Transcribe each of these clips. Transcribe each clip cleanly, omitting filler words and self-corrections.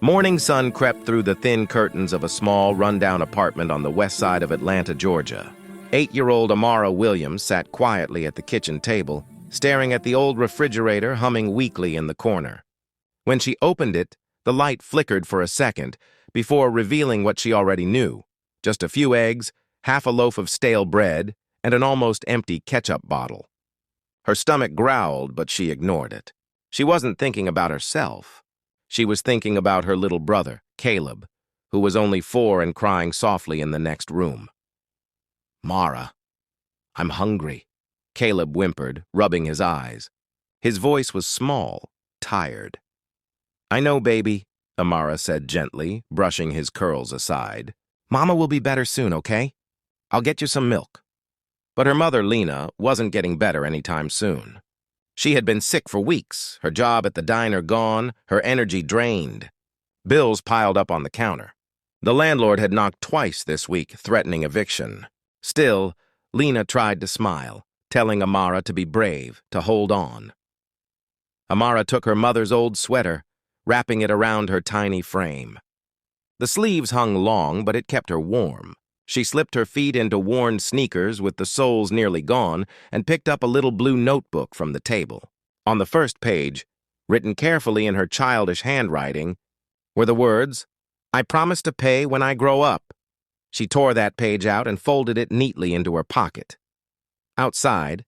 Morning sun crept through the thin curtains of a small, rundown apartment on the west side of Atlanta, Georgia. 8-year-old Amara Williams sat quietly at the kitchen table, staring at the old refrigerator humming weakly in the corner. When she opened it, the light flickered for a second before revealing what she already knew: just a few eggs, half a loaf of stale bread, and an almost empty ketchup bottle. Her stomach growled, but she ignored it. She wasn't thinking about herself. She was thinking about her little brother, Caleb, who was only 4 and crying softly in the next room. "Mara, I'm hungry," Caleb whimpered, rubbing his eyes. His voice was small, tired. "I know, baby," Amara said gently, brushing his curls aside. "Mama will be better soon, okay? I'll get you some milk." But her mother, Lena, wasn't getting better anytime soon. She had been sick for weeks, her job at the diner gone, her energy drained. Bills piled up on the counter. The landlord had knocked twice this week, threatening eviction. Still, Lena tried to smile, telling Amara to be brave, to hold on. Amara took her mother's old sweater, wrapping it around her tiny frame. The sleeves hung long, but it kept her warm. She slipped her feet into worn sneakers with the soles nearly gone and picked up a little blue notebook from the table. On the first page, written carefully in her childish handwriting, were the words, "I promise to pay when I grow up." She tore that page out and folded it neatly into her pocket. Outside,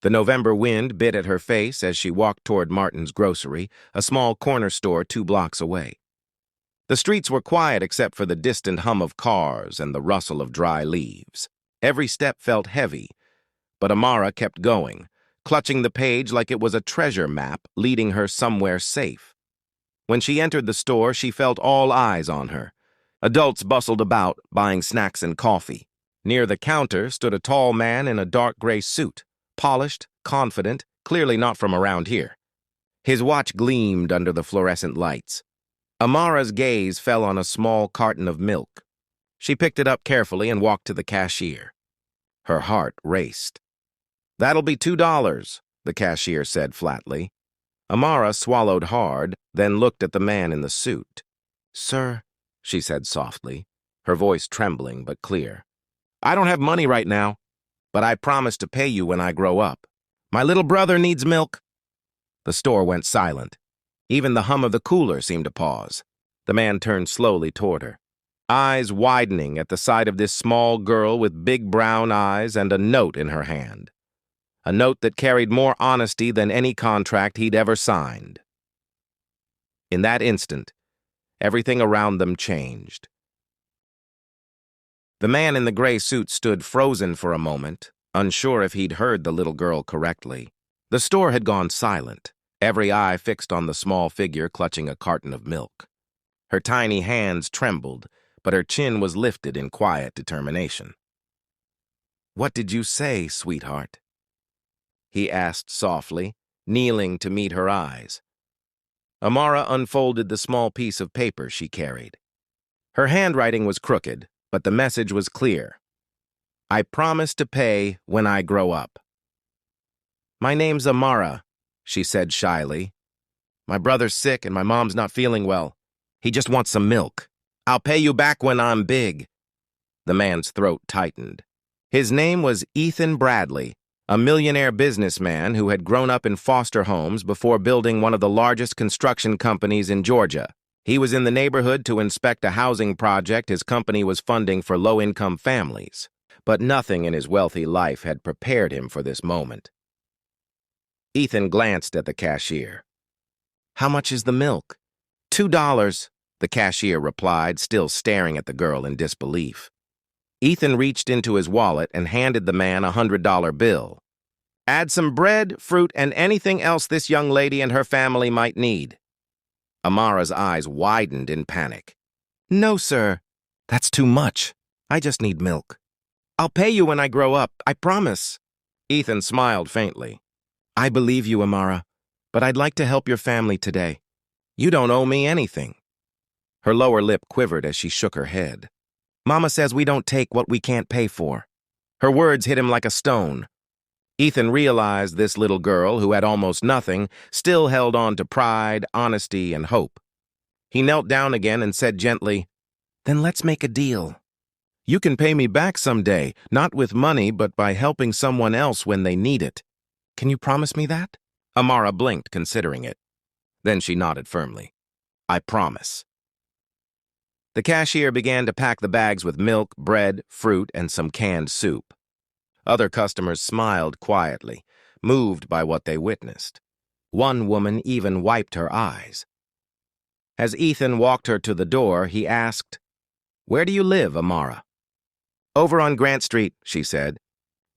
the November wind bit at her face as she walked toward Martin's Grocery, a small corner store 2 blocks away. The streets were quiet except for the distant hum of cars and the rustle of dry leaves. Every step felt heavy, but Amara kept going, clutching the page like it was a treasure map leading her somewhere safe. When she entered the store, she felt all eyes on her. Adults bustled about, buying snacks and coffee. Near the counter stood a tall man in a dark gray suit, polished, confident, clearly not from around here. His watch gleamed under the fluorescent lights. Amara's gaze fell on a small carton of milk. She picked it up carefully and walked to the cashier. Her heart raced. "That'll be $2, the cashier said flatly. Amara swallowed hard, then looked at the man in the suit. "Sir," she said softly, her voice trembling but clear, "I don't have money right now, but I promise to pay you when I grow up. My little brother needs milk." The store went silent. Even the hum of the cooler seemed to pause. The man turned slowly toward her, eyes widening at the sight of this small girl with big brown eyes and a note in her hand. A note that carried more honesty than any contract he'd ever signed. In that instant, everything around them changed. The man in the gray suit stood frozen for a moment, unsure if he'd heard the little girl correctly. The store had gone silent, every eye fixed on the small figure clutching a carton of milk. Her tiny hands trembled, but her chin was lifted in quiet determination. "What did you say, sweetheart?" he asked softly, kneeling to meet her eyes. Amara unfolded the small piece of paper she carried. Her handwriting was crooked, but the message was clear. "I promise to pay when I grow up." "My name's Amara," she said shyly. "My brother's sick and my mom's not feeling well. He just wants some milk. I'll pay you back when I'm big." The man's throat tightened. His name was Ethan Bradley, a millionaire businessman who had grown up in foster homes before building one of the largest construction companies in Georgia. He was in the neighborhood to inspect a housing project his company was funding for low-income families. But nothing in his wealthy life had prepared him for this moment. Ethan glanced at the cashier. "How much is the milk?" $2, the cashier replied, still staring at the girl in disbelief. Ethan reached into his wallet and handed the man a $100 bill. "Add some bread, fruit, and anything else this young lady and her family might need." Amara's eyes widened in panic. "No, sir. That's too much. I just need milk. I'll pay you when I grow up, I promise." Ethan smiled faintly. "I believe you, Amara, but I'd like to help your family today. You don't owe me anything." Her lower lip quivered as she shook her head. "Mama says we don't take what we can't pay for." Her words hit him like a stone. Ethan realized this little girl, who had almost nothing, still held on to pride, honesty, and hope. He knelt down again and said gently, "Then let's make a deal. You can pay me back someday, not with money, but by helping someone else when they need it. Can you promise me that?" Amara blinked, considering it. Then she nodded firmly. "I promise." The cashier began to pack the bags with milk, bread, fruit, and some canned soup. Other customers smiled quietly, moved by what they witnessed. One woman even wiped her eyes. As Ethan walked her to the door, he asked, "Where do you live, Amara?" "Over on Grant Street," she said.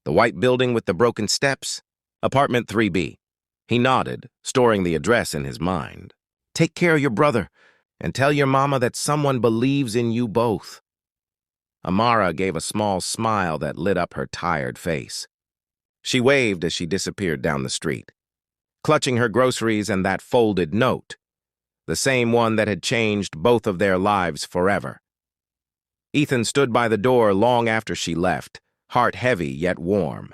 "The white building with the broken steps? Apartment 3B. He nodded, storing the address in his mind. "Take care of your brother, and tell your mama that someone believes in you both." Amara gave a small smile that lit up her tired face. She waved as she disappeared down the street, clutching her groceries and that folded note, the same one that had changed both of their lives forever. Ethan stood by the door long after she left, heart heavy yet warm.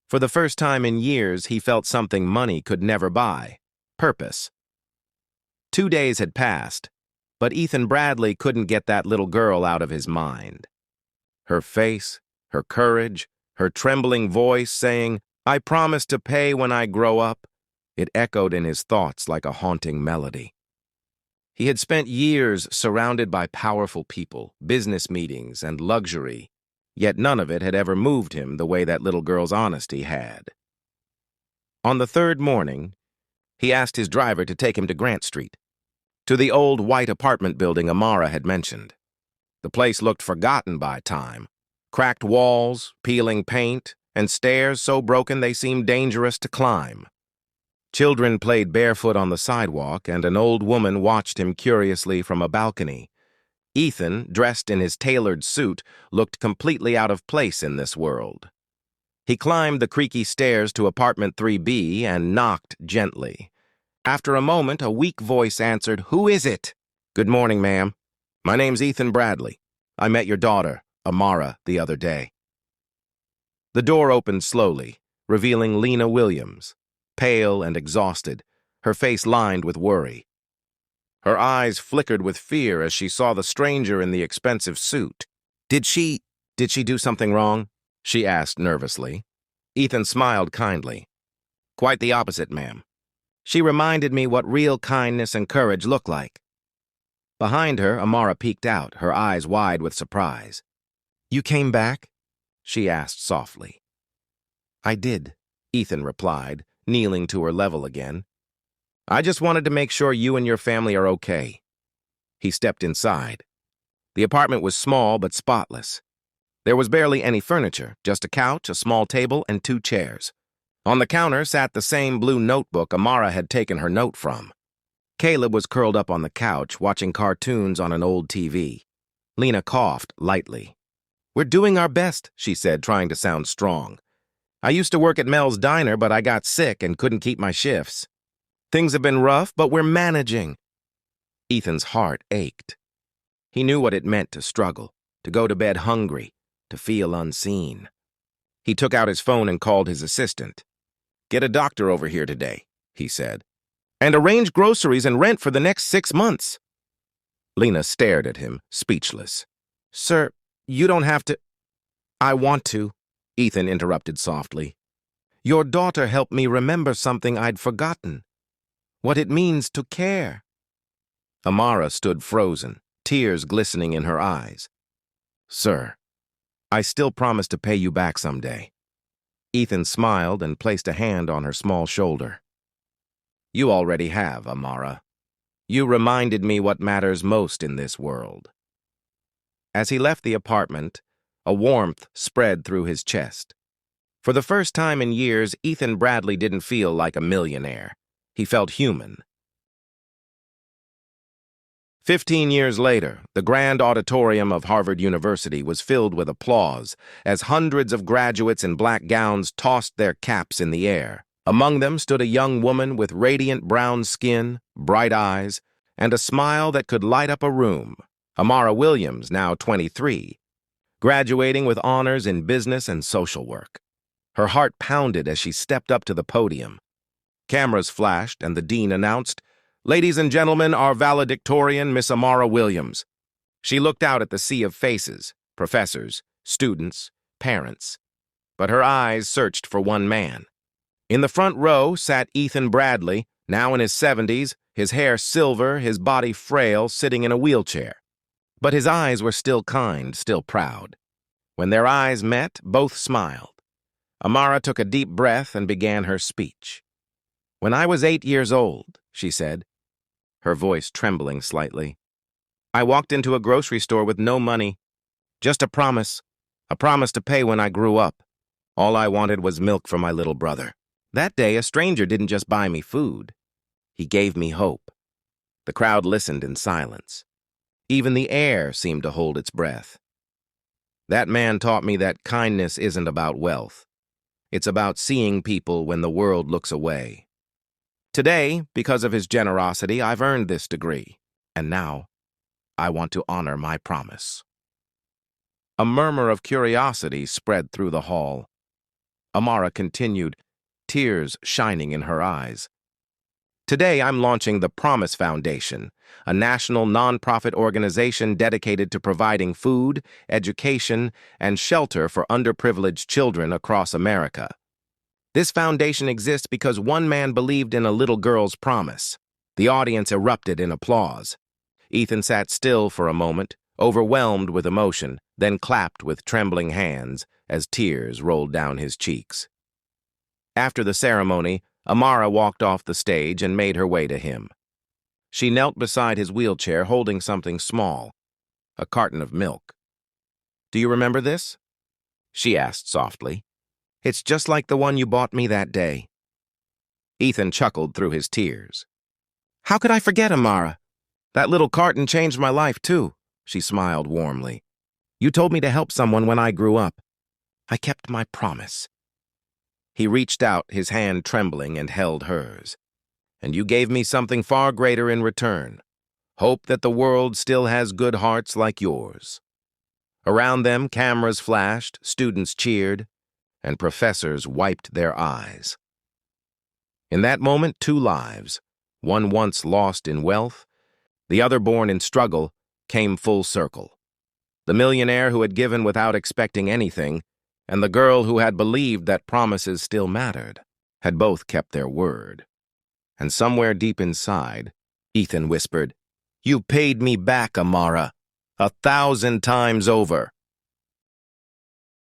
For the first time in years, he felt something money could never buy: purpose. 2 days had passed, but Ethan Bradley couldn't get that little girl out of his mind. Her face, her courage, her trembling voice saying, "I promise to pay when I grow up," it echoed in his thoughts like a haunting melody. He had spent years surrounded by powerful people, business meetings, and luxury, yet none of it had ever moved him the way that little girl's honesty had. On the third morning, he asked his driver to take him to Grant Street, to the old white apartment building Amara had mentioned. The place looked forgotten by time: cracked walls, peeling paint, and stairs so broken they seemed dangerous to climb. Children played barefoot on the sidewalk, and an old woman watched him curiously from a balcony. Ethan, dressed in his tailored suit, looked completely out of place in this world. He climbed the creaky stairs to apartment 3B and knocked gently. After a moment, a weak voice answered, "Who is it?" "Good morning, ma'am. My name's Ethan Bradley. I met your daughter, Amara, the other day." The door opened slowly, revealing Lena Williams, pale and exhausted, her face lined with worry. Her eyes flickered with fear as she saw the stranger in the expensive suit. Did she do something wrong?" she asked nervously. Ethan smiled kindly. "Quite the opposite, ma'am. She reminded me what real kindness and courage look like." Behind her, Amara peeked out, her eyes wide with surprise. "You came back?" she asked softly. "I did," Ethan replied, kneeling to her level again. "I just wanted to make sure you and your family are okay." He stepped inside. The apartment was small but spotless. There was barely any furniture, just a couch, a small table, and 2 chairs. On the counter sat the same blue notebook Amara had taken her note from. Caleb was curled up on the couch, watching cartoons on an old TV. Lena coughed lightly. "We're doing our best," she said, trying to sound strong. "I used to work at Mel's Diner, but I got sick and couldn't keep my shifts. Things have been rough, but we're managing." Ethan's heart ached. He knew what it meant to struggle, to go to bed hungry, to feel unseen. He took out his phone and called his assistant. "Get a doctor over here today," he said, "and arrange groceries and rent for the next 6 months." Lena stared at him, speechless. "Sir, you don't have to—" "I want to," Ethan interrupted softly. "Your daughter helped me remember something I'd forgotten. What it means to care." Amara stood frozen, tears glistening in her eyes. "Sir, I still promise to pay you back someday." Ethan smiled and placed a hand on her small shoulder. "You already have, Amara. You reminded me what matters most in this world." As he left the apartment, a warmth spread through his chest. For the first time in years, Ethan Bradley didn't feel like a millionaire. He felt human. 15 years later, the grand auditorium of Harvard University was filled with applause as hundreds of graduates in black gowns tossed their caps in the air. Among them stood a young woman with radiant brown skin, bright eyes, and a smile that could light up a room. Amara Williams, now 23, graduating with honors in business and social work. Her heart pounded as she stepped up to the podium. Cameras flashed and the dean announced, Ladies and gentlemen, our valedictorian, Miss Amara Williams. She looked out at the sea of faces, professors, students, parents. But her eyes searched for one man. In the front row sat Ethan Bradley, now in his 70s, his hair silver, his body frail, sitting in a wheelchair. But his eyes were still kind, still proud. When their eyes met, both smiled. Amara took a deep breath and began her speech. "When I was 8 years old," she said, her voice trembling slightly, "I walked into a grocery store with no money, just a promise to pay when I grew up. All I wanted was milk for my little brother. That day, a stranger didn't just buy me food. He gave me hope." The crowd listened in silence. Even the air seemed to hold its breath. "That man taught me that kindness isn't about wealth. It's about seeing people when the world looks away. Today, because of his generosity, I've earned this degree, and now I want to honor my promise." A murmur of curiosity spread through the hall. Amara continued, tears shining in her eyes. "Today I'm launching the Promise Foundation, a national nonprofit organization dedicated to providing food, education, and shelter for underprivileged children across America. This foundation exists because one man believed in a little girl's promise." The audience erupted in applause. Ethan sat still for a moment, overwhelmed with emotion, then clapped with trembling hands as tears rolled down his cheeks. After the ceremony, Amara walked off the stage and made her way to him. She knelt beside his wheelchair holding something small, a carton of milk. "Do you remember this?" she asked softly. "It's just like the one you bought me that day." Ethan chuckled through his tears. "How could I forget, Amara? That little carton changed my life, too," she smiled warmly. "You told me to help someone when I grew up. I kept my promise." He reached out, his hand trembling, and held hers. "And you gave me something far greater in return. Hope that the world still has good hearts like yours." Around them, cameras flashed, students cheered, and professors wiped their eyes. In that moment, two lives, one once lost in wealth, the other born in struggle, came full circle. The millionaire who had given without expecting anything, and the girl who had believed that promises still mattered, had both kept their word. And somewhere deep inside, Ethan whispered, "You paid me back, Amara, 1,000 times over."